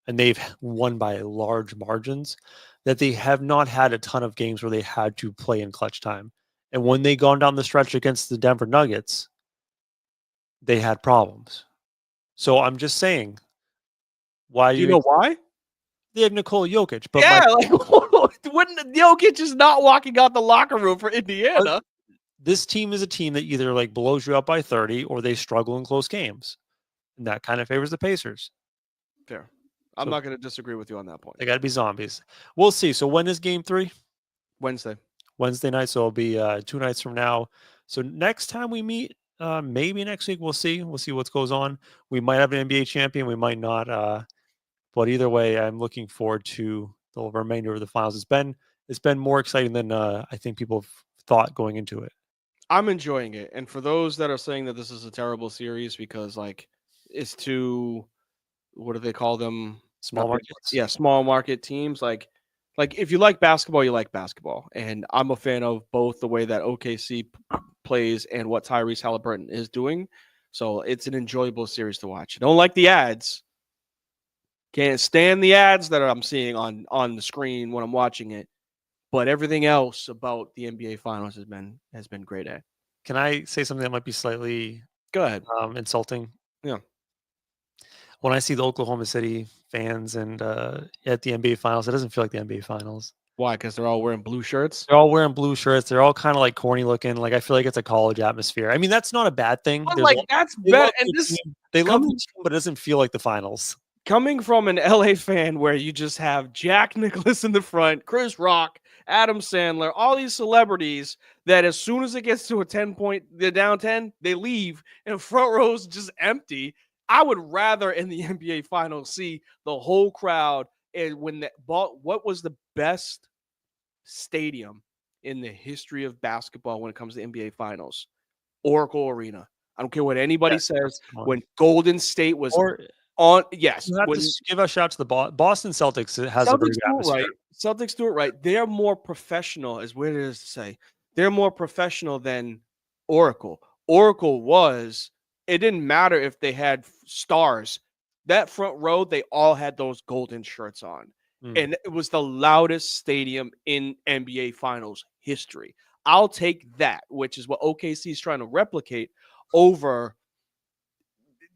and they've won by large margins, that they have not had a ton of games where they had to play in clutch time. And when they gone down the stretch against the Denver Nuggets, they had problems. So I'm just saying, why? Do you know why? They have Nikola Jokic, but when Jokic is not walking out the locker room for Indiana, this team is a team that either like blows you up by 30 or they struggle in close games, and that kind of favors the Pacers. Fair. I'm not going to disagree with you on that point. They got to be zombies. We'll see. So when is Game 3? Wednesday night. So it'll be 2 nights from now. So next time we meet, maybe next week, we'll see. We'll see what goes on. We might have an NBA champion. We might not. But either way, I'm looking forward to the remainder of the finals. It's been more exciting than I think people have thought going into it. I'm enjoying it. And for those that are saying that this is a terrible series because like it's too, what do they call them? Small markets. Yeah, small market teams. Like if you like basketball, you like basketball. And I'm a fan of both the way that OKC plays and what Tyrese Halliburton is doing. So it's an enjoyable series to watch. I don't like the ads. Can't stand the ads that I'm seeing on the screen when I'm watching it. But everything else about the NBA Finals has been great. Can I say something that might be slightly insulting? Yeah. When I see the Oklahoma City fans and at the NBA Finals, it doesn't feel like the NBA Finals. Why? Because they're all wearing blue shirts? They're all wearing blue shirts. They're all kind of like corny looking. Like I feel like it's a college atmosphere. I mean, that's not a bad thing. That's better. And they love the team, but it doesn't feel like the finals. Coming from an LA fan where you just have Jack Nicklaus in the front, Chris Rock, Adam Sandler, all these celebrities that as soon as it gets to a 10-point, they're down 10, they leave, and front row's just empty. I would rather in the NBA Finals see the whole crowd. And when that ball, what was the best stadium in the history of basketball when it comes to NBA Finals? Oracle Arena. I don't care what anybody says. When Golden State was on, yes. You have to give a shout out to the Boston Celtics. It has a very good atmosphere. Celtics do it right. They're more professional, as weird as to say. They're more professional than Oracle. Oracle was, it didn't matter if they had stars. That front row, they all had those golden shirts on. Mm. And it was the loudest stadium in NBA Finals history. I'll take that, which is what OKC is trying to replicate over.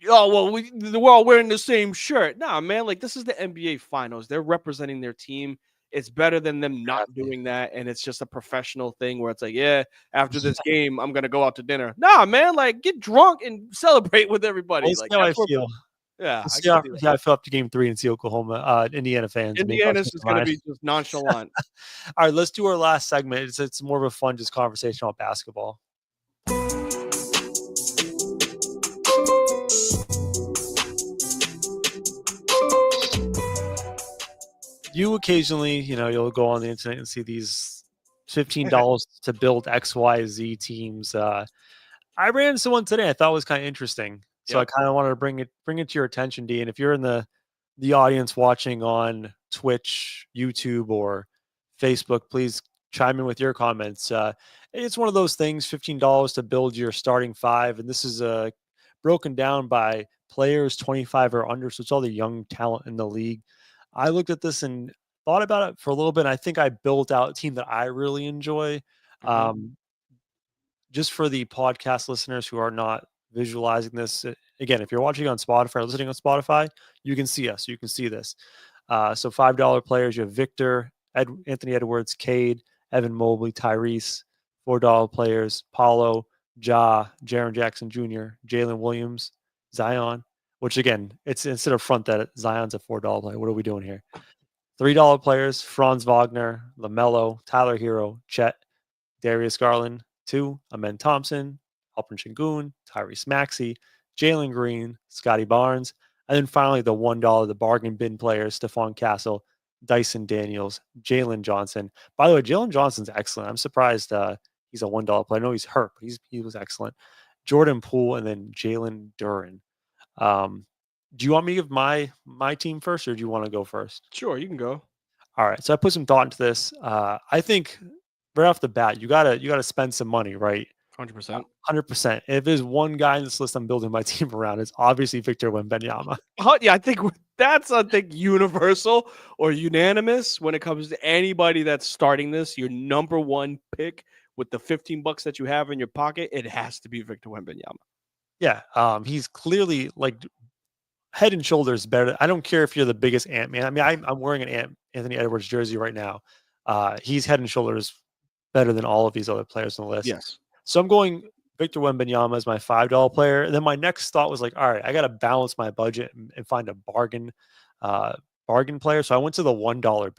Oh well, we're all wearing the same shirt. Nah, man, like this is the NBA Finals. They're representing their team. It's better than them not doing that, and it's just a professional thing where it's like, yeah, after this game, I'm gonna go out to dinner. Nah, man, like get drunk and celebrate with everybody. Let's Like see how I that's what. feel. Yeah, Let's I see can how, see that. see how I feel after game 3 and see Oklahoma, Indiana fans make up Indiana's their just gonna mind. be just nonchalant. All right, let's do our last segment. It's more of a fun just conversation about basketball. You occasionally, you'll go on the internet and see these $15 to build XYZ teams. I ran into one today I thought was kind of interesting. So I Yep. kind of wanted to bring it to your attention, D. And if you're in the audience watching on Twitch, YouTube, or Facebook, please chime in with your comments. It's one of those things, $15 to build your starting five. And this is broken down by players 25 or under. So it's all the young talent in the league. I looked at this and thought about it for a little bit. And I think I built out a team that I really enjoy. Mhm. Just for the podcast listeners who are not visualizing this, again, if you're watching on Spotify or listening on Spotify, you can see us. You can see this. So $5 players, you have Victor, Anthony Edwards, Cade, Evan Mobley, Tyrese. $4 players, Paulo, Jaron Jackson Jr., Jalen Williams, Zion, which again, it's instead of front that Zion's a $4 player. What are we doing here? $3 players, Franz Wagner, LaMelo, Tyler Hero, Chet, Darius Garland, 2, Amen Thompson, Alperen Sengun, Tyrese Maxey, Jalen Green, Scotty Barnes, and then finally the $1, the bargain bin players, Stephon Castle, Dyson Daniels, Jalen Johnson. By the way, Jalen Johnson's excellent. I'm surprised he's a $1 player. I know he's hurt, but he was excellent. Jordan Poole and then Jalen Duren. Do you want me to give my team first, or do you want to go first? Sure, you can go. All right, so I put some thought into this. I think right off the bat, you gotta spend some money, right? 100%. 100%. If there's one guy in this list I'm building my team around, it's obviously Victor Wembanyama. Yeah, I think that's universal or unanimous when it comes to anybody that's starting this. Your number one pick with the $15 that you have in your pocket, it has to be Victor Wembanyama. Yeah, he's clearly like head and shoulders better. I don't care if you're the biggest Ant-Man. I mean, I'm wearing an Anthony Edwards jersey right now. He's head and shoulders better than all of these other players on the list. Yes. So I'm going Victor Wembanyama as my $5 player. And then my next thought was like, all right, I got to balance my budget and find a bargain player. So I went to the $1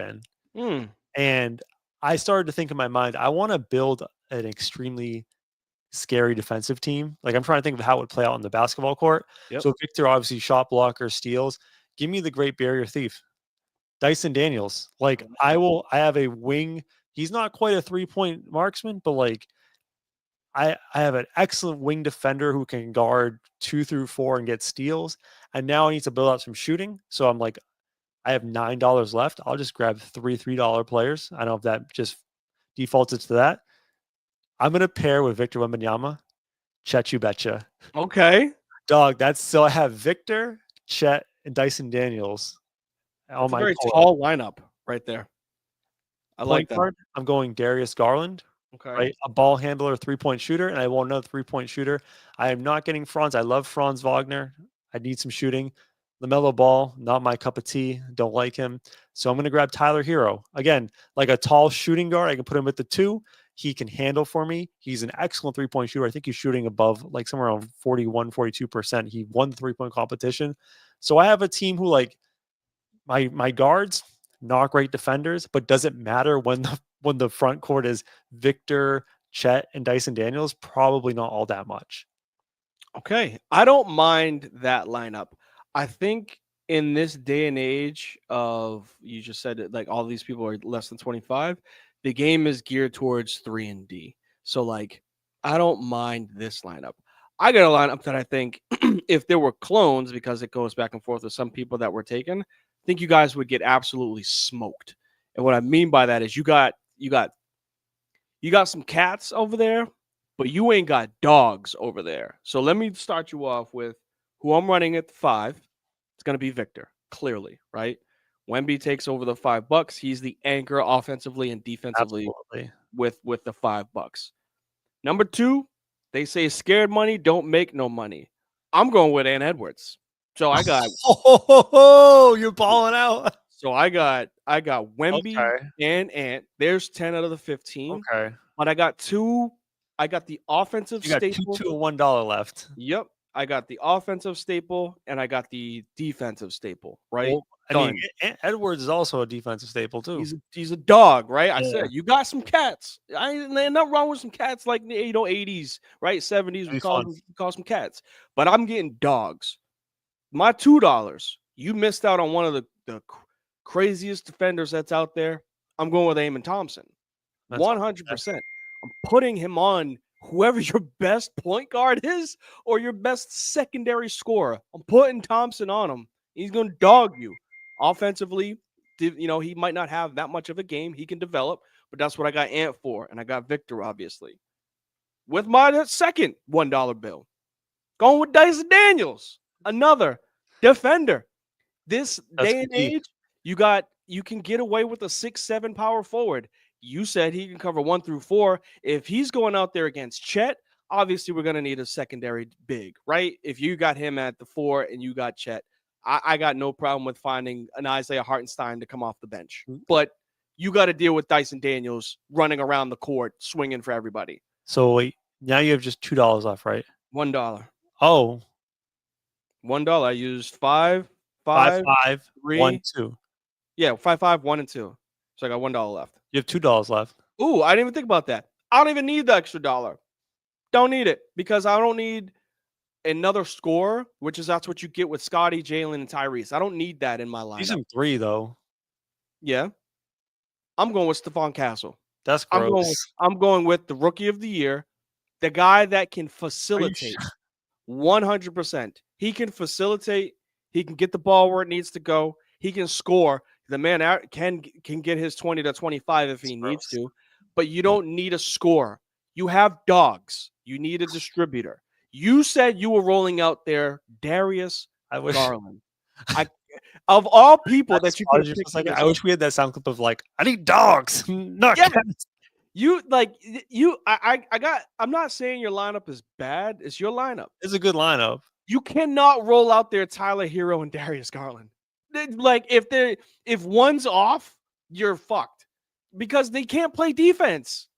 bin. And I started to think in my mind, I want to build an extremely scary defensive team. Like I'm trying to think of how it would play out on the basketball court. Yep. So Victor, obviously shot blocker, steals. Give me the great barrier thief, Dyson Daniels. Like I have a wing. He's not quite a 3-point marksman, but like I have an excellent wing defender who can guard 2 through 4 and get steals. And now I need to build out some shooting. So I'm like, I have $9 left. I'll just grab three $3 players. I don't know if that just defaults it to that. I'm going to pair with Victor Wembanyama, Chet You Betcha. Okay. Dog, so I have Victor, Chet, and Dyson Daniels. That's a very tall lineup right there. I like that. Guard, I'm going Darius Garland. Okay. Right? A ball handler, 3-point shooter, and I want another 3-point shooter. I am not getting Franz. I love Franz Wagner. I need some shooting. LaMelo Ball, not my cup of tea. Don't like him. So I'm going to grab Tyler Hero. Again, like a tall shooting guard. I can put him at the 2. He can handle for me. He's an excellent 3-point shooter. I think he's shooting above like somewhere around 41, 42%. He won the 3-point competition. So I have a team who like my guards, not great defenders, but does it matter when the front court is Victor, Chet, and Dyson Daniels? Probably not all that much. Okay. I don't mind that lineup. I think in this day and age of, you just said it, like all these people are less than 25, the game is geared towards 3 and D. So like, I don't mind this lineup. I got a lineup that I think if there were clones, because it goes back and forth with some people that were taken, I think you guys would get absolutely smoked. And what I mean by that is you got some cats over there, but you ain't got dogs over there. So let me start you off with who I'm running at the 5. It's going to be Victor, clearly, right? Wemby takes over the $5. He's the anchor offensively and defensively Absolutely. with the $5. Number 2, they say scared money don't make no money. I'm going with Ant Edwards. So I got you're balling out. I got Wemby Okay. and Ant. There's 10 out of the 15. Okay. But I got the offensive You got staple. two and $1 left. Yep. I got the offensive staple and I got the defensive staple, right? Well, I mean, Edwards is also a defensive staple too. He's a dog, right? I Yeah. said you got some cats. Ain't nothing wrong with some cats like 80s, right? 70s. We call some cats. But I'm getting dogs. My $2. You missed out on one of the craziest defenders that's out there. I'm going with Amon Thompson. 100%. I'm putting him on whoever your best point guard is or your best secondary scorer. I'm putting Thompson on him. He's going to dog you. Offensively, he might not have that much of a game. He can develop, but that's what I got Ant for. And I got Victor, obviously. With my second $1 bill, going with Dyson Daniels, another defender. This day and age, you can get away with a 6'7" power forward. You said he can cover 1 through 4. If he's going out there against Chet, obviously we're going to need a secondary big, right? If you got him at the 4 and you got Chet, I got no problem with finding an Isaiah Hartenstein to come off the bench. But you got to deal with Dyson Daniels running around the court, swinging for everybody. So wait, now you have just $2 left, right? $1. Oh. $1. I used 5, 3. 1, 2. Yeah, 5, 5, 1, and 2. So I got $1 left. You have $2 left. Ooh, I didn't even think about that. I don't even need the extra $1. Don't need it because I don't need another scorer, that's what you get with Scotty, Jalen, and Tyrese. I don't need that in my lineup. He's in 3 though. Yeah. I'm going with Stephon Castle. That's gross. I'm going with the rookie of the year, the guy that can facilitate 100%. He can facilitate. He can get the ball where it needs to go. He can score. The man can get his 20 to 25 if he needs to, but you don't need a scorer. You have dogs. You need a distributor. You said you were rolling out there Darius Garland. Of all people that you could pick, I wish we had that sound clip of like, I need dogs, not cats. I'm not saying your lineup is bad. It's your lineup. It's a good lineup. You cannot roll out there Tyler Hero and Darius Garland. Like if one's off, you're fucked because they can't play defense.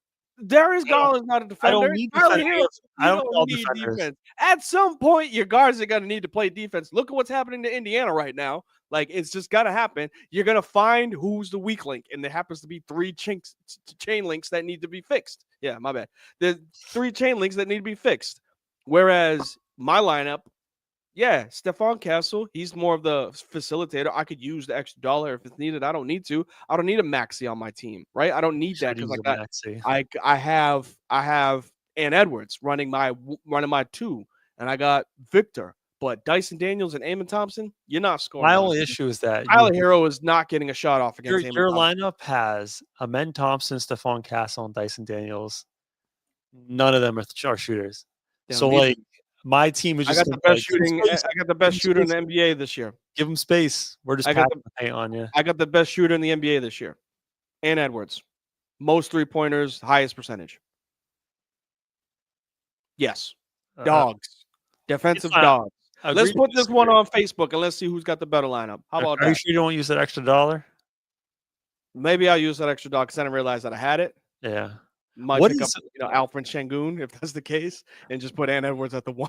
Darius Garland's not a defender. I don't need defenders. I don't need defense. At some point, your guards are going to need to play defense. Look at what's happening to Indiana right now. Like, it's just got to happen. You're going to find who's the weak link, and there happens to be 3 chain links that need to be fixed. Yeah, my bad. There's 3 chain links that need to be fixed. Whereas my lineup, Stephon Castle, he's more of the facilitator. I could use the extra $1 if it's needed. I don't need to. I don't need a Maxey on my team, right? I don't need that because I have Ant Edwards running my 2, and I got Victor. But Dyson Daniels and Amon Thompson, you're not scoring. My only issue is that Tyler Hero is not getting a shot off against Amon your lineup has Amen Thompson, Stephon Castle, and Dyson Daniels. None of them are shooters. My team is just. I got the best shooter in the NBA this year. Give him space. We're just packing the paint on you. I got the best shooter in the NBA this year. Ant Edwards. Most 3-pointers, highest percentage. Yes. Dogs. Defensive dogs. Let's put this one on Facebook and let's see who's got the better lineup. How about that? Are you sure you don't use that extra $1? Maybe I'll use that extra $1 because I didn't realize that I had it. Yeah. Might pick up Alfred Şengün if that's the case, and just put Ant Edwards at the 1.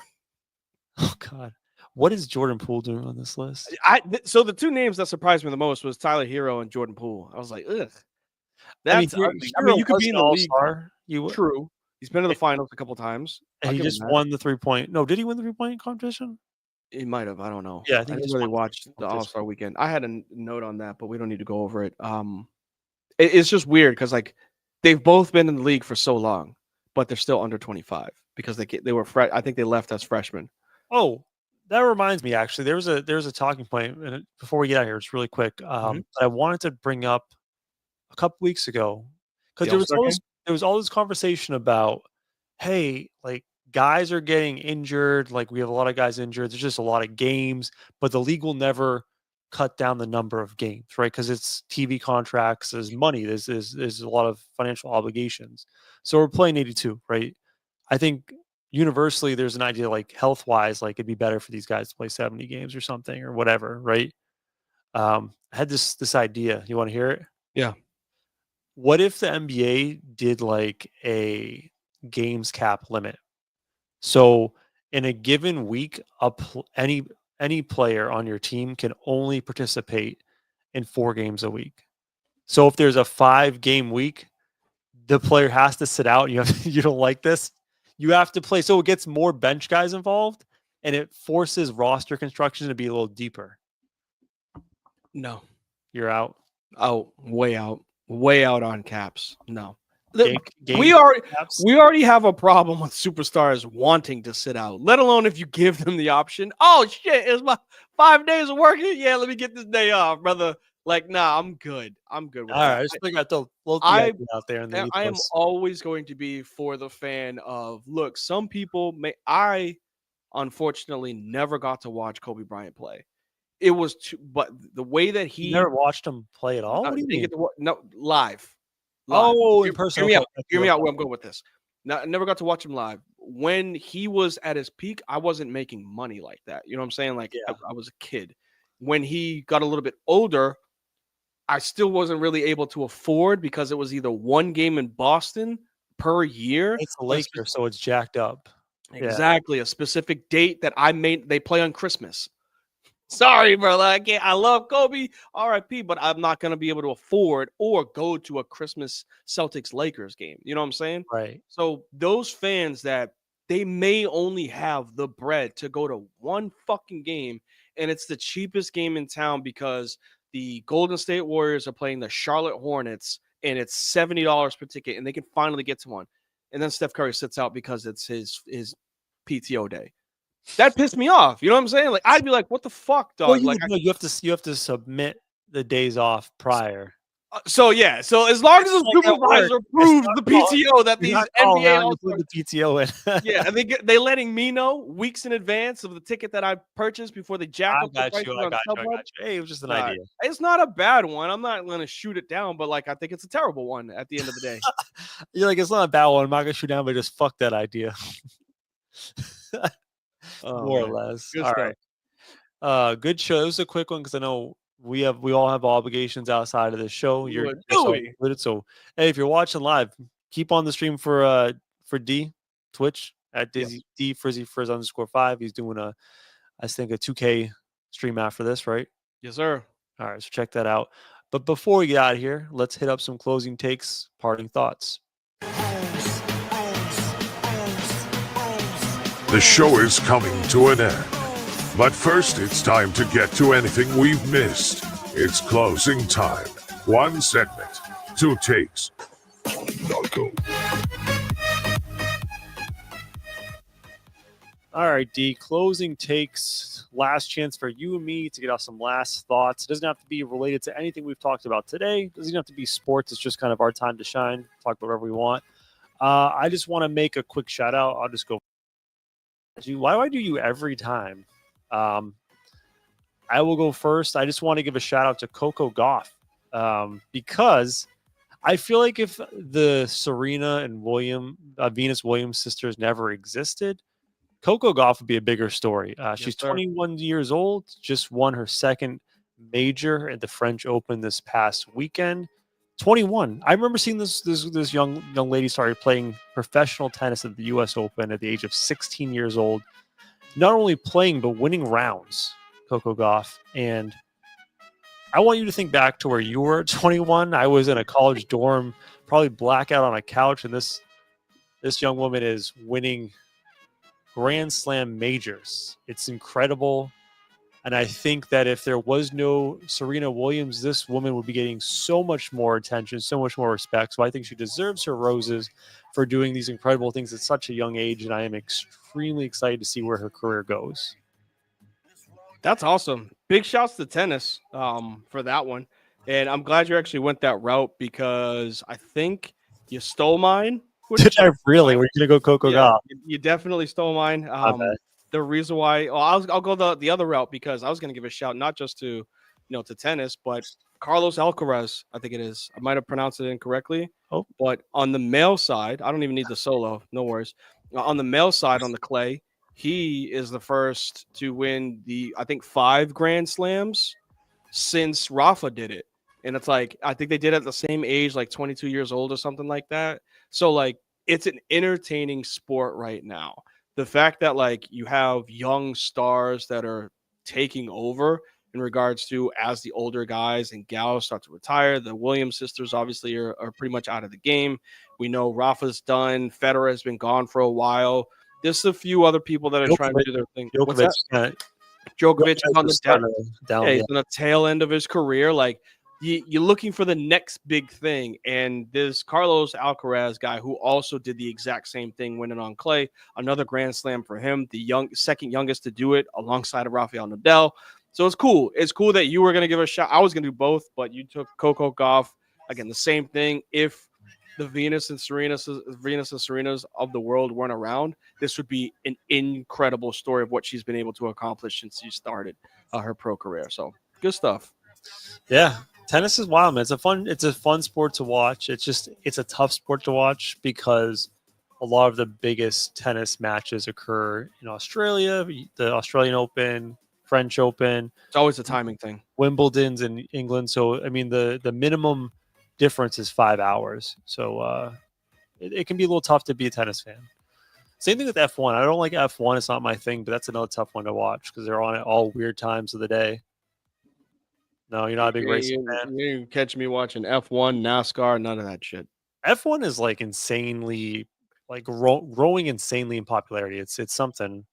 Oh God, what is Jordan Poole doing on this list? So the 2 names that surprised me the most was Tyler Hero and Jordan Poole. I was like, ugh. That's ugly. I mean, you could be in the league. True. He's been to the finals a couple times. And he just won the 3-point. No, did he win the 3-point competition? He might have. I don't know. Yeah, I didn't really watch the All-Star weekend. I had a note on that, but we don't need to go over it. It's just weird because they've both been in the league for so long, but they're still under 25 because they were I think they left as freshmen. Oh, that reminds me. Actually, there's a talking point, and before we get out here, it's really quick. That I wanted to bring up a couple weeks ago because there was all this conversation about, hey, like guys are getting injured. Like we have a lot of guys injured. There's just a lot of games, but the league will never cut down the number of games, right? Because it's TV contracts, there's money, there's a lot of financial obligations. So we're playing 82, right? I think universally there's an idea like health wise, like it'd be better for these guys to play 70 games or something or whatever, right? I had this idea. You want to hear it? Yeah. What if the NBA did like a games cap limit? So in a given week, any player on your team can only participate in 4 games a week. So if there's a 5-game week, the player has to sit out. You don't like this, you have to play. So it gets more bench guys involved, and it forces roster construction to be a little deeper. No, you're out. Oh, way out on caps. No. We already have a problem with superstars wanting to sit out, let alone if you give them the option. Oh shit, it's my 5 days of working. Yeah, let me get this day off, brother. Like, nah, I'm good. I'm good with all that. right, I just got the out there. I am always going to be for the fan of, look, some people may. I unfortunately never got to watch Kobe Bryant play. It was but the way that he you never watched him play at all. What do you mean? No, live. Oh, in person. Hear me out where I'm going with this. Now, I never got to watch him live. When he was at his peak, I wasn't making money like that. You know what I'm saying? Like, yeah. I was a kid. When he got a little bit older, I still wasn't really able to afford, because it was either 1 game in Boston per year. It's the Lakers, so it's jacked up. Exactly. Yeah. A specific date that they play on Christmas. Sorry, brother. I love Kobe, RIP, but I'm not going to be able to afford or go to a Christmas Celtics Lakers game. You know what I'm saying? Right. So those fans that they may only have the bread to go to 1 fucking game, and it's the cheapest game in town because the Golden State Warriors are playing the Charlotte Hornets, and it's $70 per ticket, and they can finally get to one. And then Steph Curry sits out because it's his PTO day. That pissed me off. You know what I'm saying? Like, I'd be like, "What the fuck, dog?" Well, you have to submit the days off prior. So as long as the supervisor approves the PTO that these NBA the PTO in. yeah, and they letting me know weeks in advance of the ticket that I purchased before they jack up the prices on StubHub. Hey, it was just an idea. It's not a bad one. I'm not going to shoot it down, but like, I think it's a terrible one at the end of the day. You're like, it's not a bad one. I'm not going to shoot down, but just fuck that idea. More or less. Good all stuff. Right. Good show. This was a quick one because I know we all have obligations outside of the show. So hey, if you're watching live, keep on the stream for D Twitch at D Frizzy Frizz _5. He's doing I think a 2K stream after this, right? Yes, sir. All right, so check that out. But before we get out of here, let's hit up some closing takes, parting thoughts. The show is coming to an end. But first, it's time to get to anything we've missed. It's closing time. 1 segment, 2 takes. Now go. All right, D. Closing takes. Last chance for you and me to get off some last thoughts. It doesn't have to be related to anything we've talked about today. It doesn't have to be sports. It's just kind of our time to shine. Talk about whatever we want. I just want to make a quick shout out. I'll just go. Why do I do you every time? I will go first. I just want to give a shout out to Coco Gauff because I feel like if the Serena and Venus Williams sisters never existed, Coco Gauff would be a bigger story. She's 21 years old, just won her 2nd major at the French Open this past weekend. 21. I remember seeing this young lady started playing professional tennis at the U.S. Open at the age of 16 years old. Not only playing, but winning rounds, Coco Gauff. And I want you to think back to where you were at 21. I was in a college dorm, probably blackout on a couch, and this young woman is winning Grand Slam majors. It's incredible. And I think that if there was no Serena Williams, this woman would be getting so much more attention, so much more respect. So I think she deserves her roses for doing these incredible things at such a young age. And I am extremely excited to see where her career goes. That's awesome. Big shouts to tennis for that one. And I'm glad you actually went that route because I think you stole mine. Did I really? We're going to go Coco Gauff. You definitely stole mine. The reason why I'll go the other route because I was going to give a shout not just to to tennis. But Carlos Alcaraz, I think it is. I might have pronounced it incorrectly. Oh. But on the male side, I don't even need the solo. No worries. On the male side, on the clay, he is the first to win I think 5 Grand Slams since Rafa did it. And it's like, I think they did it at the same age, like 22 years old or something like that. So like, it's an entertaining sport right now. The fact that like you have young stars that are taking over in regards to as the older guys and gals start to retire. The Williams sisters obviously are pretty much out of the game. We know Rafa's done. Federer has been gone for a while. There's a few other people that are trying to do their thing. What's that? Djokovic is on he's on the tail end of his career. Like you're looking for the next big thing, and this Carlos Alcaraz guy who also did the exact same thing, winning on clay, another Grand Slam for him, the second youngest to do it alongside of Rafael Nadal. So it's cool. It's cool that you were going to give a shot. I was going to do both, but you took Coco Gauff. Again, the same thing. If the Venus and Serenas of the world weren't around, this would be an incredible story of what she's been able to accomplish since she started her pro career. So good stuff. Yeah, tennis is wild, man. It's a fun sport to watch. It's a tough sport to watch because a lot of the biggest tennis matches occur in Australia, the Australian Open, French Open. It's always a timing thing. Wimbledon's in England. So, I mean, the minimum difference is 5 hours. So it can be a little tough to be a tennis fan. Same thing with F1. I don't like F1. It's not my thing, but that's another tough one to watch because they're on at all weird times of the day. No, you're not a big racing fan. You catch me watching F1, NASCAR, none of that shit. F1 is like insanely, like growing insanely in popularity. It's something.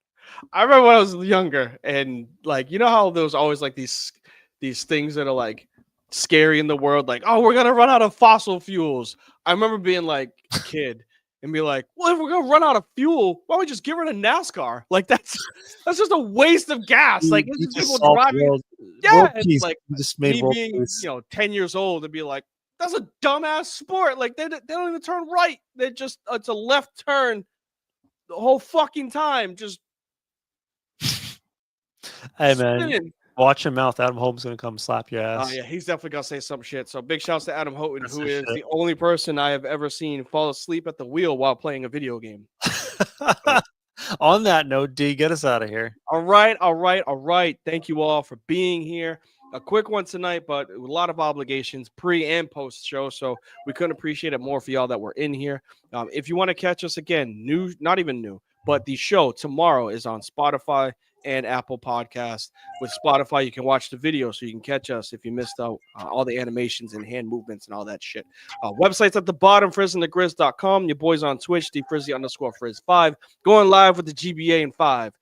I remember when I was younger, and like, you know how there was always like these things that are like scary in the world, like, oh, we're gonna run out of fossil fuels. I remember being like a kid and be like, well, if we're gonna run out of fuel, why don't we just get rid of NASCAR? Like that's just a waste of gas. Like it's just people driving. It's like me being 10 years old and be like, that's a dumbass sport. Like they don't even turn right. They just it's a left turn the whole fucking time. Just hey man, spinning. Watch your mouth. Adam Holmes gonna come slap your ass. Oh yeah, he's definitely gonna say some shit. So big shouts to Adam Houghton, who is the only person I have ever seen fall asleep at the wheel while playing a video game. On that note, D, get us out of here. All right. Thank you all for being here. A quick one tonight, but a lot of obligations pre and post show, so we couldn't appreciate it more for y'all that were in here. If you want to catch us again, not even new, but the show tomorrow is on Spotify and Apple Podcast. With Spotify, you can watch the video so you can catch us if you missed out all the animations and hand movements and all that shit. Websites at the bottom, frizzandthegrizz.com. Your boys on Twitch, @Frizzy_Frizz5. Going live with the GBA in 5.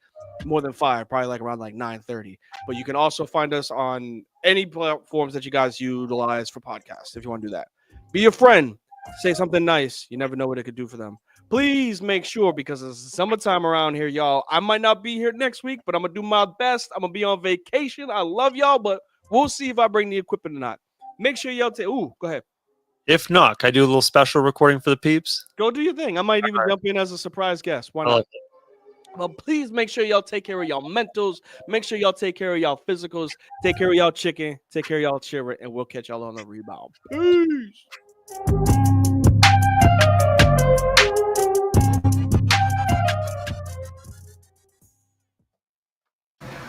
More than 5, probably like around like 9:30. But you can also find us on any platforms that you guys utilize for podcasts if you want to do that. Be a friend. Say something nice. You never know what it could do for them. Please make sure, because it's summertime around here, y'all. I might not be here next week, but I'm going to do my best. I'm going to be on vacation. I love y'all, but we'll see if I bring the equipment or not. Make sure y'all go ahead. If not, can I do a little special recording for the peeps? Go do your thing. I might even jump in as a surprise guest. Why not? Well, please make sure y'all take care of y'all mentals. Make sure y'all take care of y'all physicals. Take care of y'all chicken. Take care of y'all children, and we'll catch y'all on the rebound. Peace.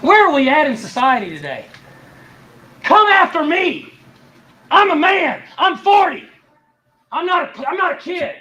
Where are we at in society today? Come after me. I'm a man. I'm 40. I'm not a kid.